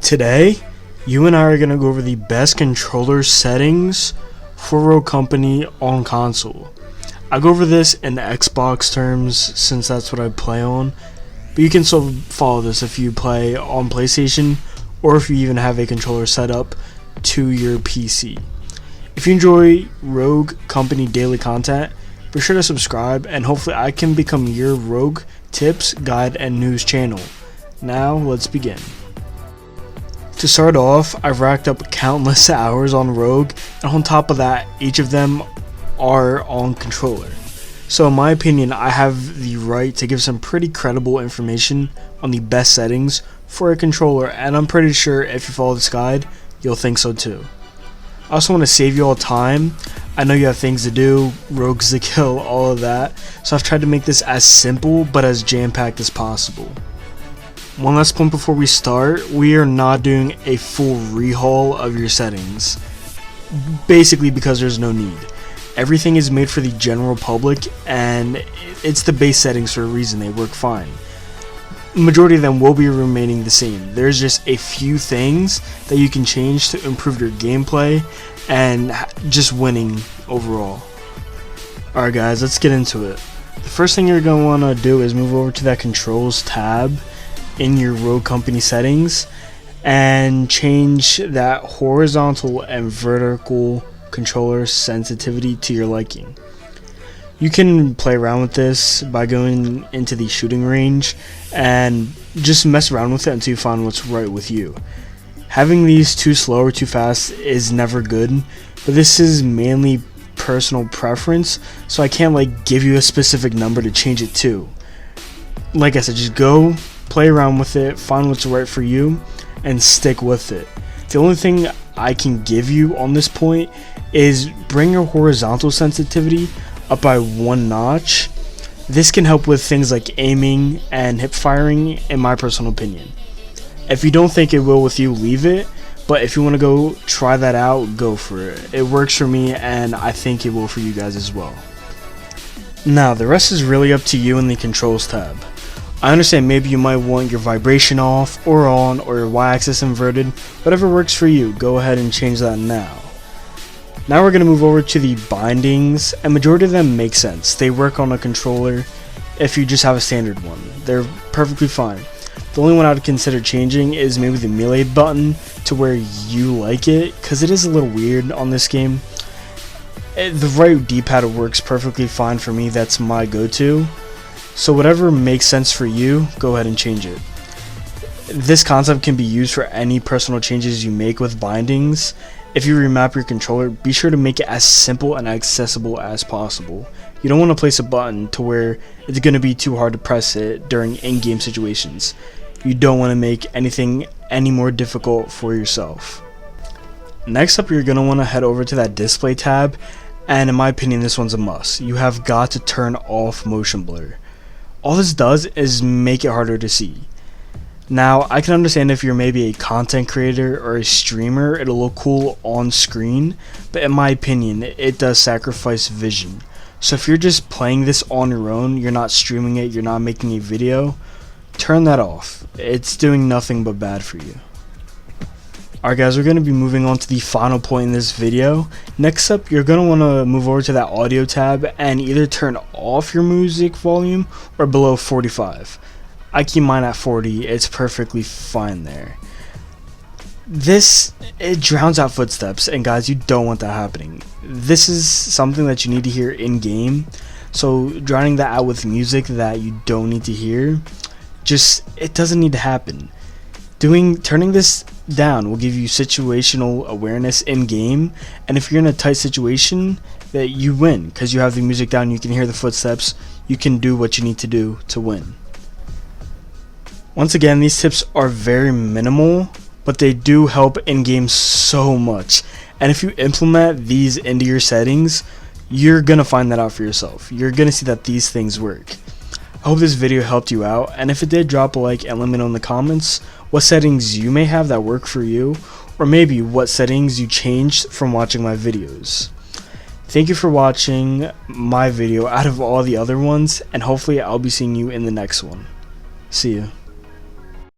Today, you and I are going to go over the best controller settings for Rogue Company on console. I go over this in Xbox terms since that's what I play on, but you can still follow this if you play on PlayStation or if you even have a controller set up to your PC. If you enjoy Rogue Company daily content, be sure to subscribe and hopefully I can become your Rogue tips, guide, and news channel. Now, let's begin. To start off, I've racked up countless hours on Rogue, and on top of that, each of them are on controller. So in my opinion, I have the right to give some pretty credible information on the best settings for a controller, and I'm pretty sure if you follow this guide, you'll think so too. I also want to save you all time. I know you have things to do, rogues to kill, all of that, so I've tried to make this as simple but as jam-packed as possible. One last point before we start, we are not doing a full rehaul of your settings, basically because there's no need. Everything is made for the general public and it's the base settings for a reason, they work fine. Majority of them will be remaining the same. There's just a few things that you can change to improve your gameplay and just winning overall. Alright guys, let's get into it. The first thing you're going to want to do is move over to that controls tab in your Rogue Company settings and change that horizontal and vertical controller sensitivity to your liking. You can play around with this by going into the shooting range and just mess around with it until you find what's right with you. Having these too slow or too fast is never good, but this is mainly personal preference, so I can't give you a specific number to change it to. Like I said, just go play around with it, find what's right for you, and stick with it. The only thing I can give you on this point is bring your horizontal sensitivity up by one notch. This can help with things like aiming and hip firing, in my personal opinion. If you don't think it will with you, leave it, but if you want to go try that out, go for it. It works for me and I think it will for you guys as well. Now, the rest is really up to you in the controls tab. I understand maybe you might want your vibration off or on or your y-axis inverted. Whatever works for you, go ahead and change that now. Now we're going to move over to the bindings, and majority of them make sense. They work on a controller if you just have a standard one. They're perfectly fine. The only one I would consider changing is maybe the melee button to where you like it, because it is a little weird on this game. The right D-pad works perfectly fine for me, that's my go-to. So whatever makes sense for you, go ahead and change it. This concept can be used for any personal changes you make with bindings. If you remap your controller, be sure to make it as simple and accessible as possible. You don't want to place a button to where it's going to be too hard to press it during in-game situations. You don't want to make anything any more difficult for yourself. Next up, you're going to want to head over to that display tab, and in my opinion, this one's a must. You have got to turn off motion blur. All this does is make it harder to see. Now, I can understand if you're maybe a content creator or a streamer, it'll look cool on screen, but in my opinion, it does sacrifice vision. So if you're just playing this on your own, you're not streaming it, you're not making a video, turn that off. It's doing nothing but bad for you. Alright guys, we're going to be moving on to the final point in this video. Next up, you're going to want to move over to that audio tab and either turn off your music volume or below 45. I keep mine at 40, it's perfectly fine there. It drowns out footsteps, and guys, you don't want that happening. This is something that you need to hear in game, so drowning that out with music that you don't need to hear, it doesn't need to happen. Turning this down will give you situational awareness in game, and if you're in a tight situation, that you win because you have the music down, you can hear the footsteps, you can do what you need to do to win. Once again, these tips are very minimal, but they do help in game so much, and if you implement these into your settings, you're gonna find that out for yourself. You're gonna see that these things work. I hope this video helped you out, and if it did, drop a like and let me know in the comments what settings you may have that work for you, or maybe what settings you changed from watching my videos. Thank you for watching my video out of all the other ones, and hopefully I'll be seeing you in the next one. See ya.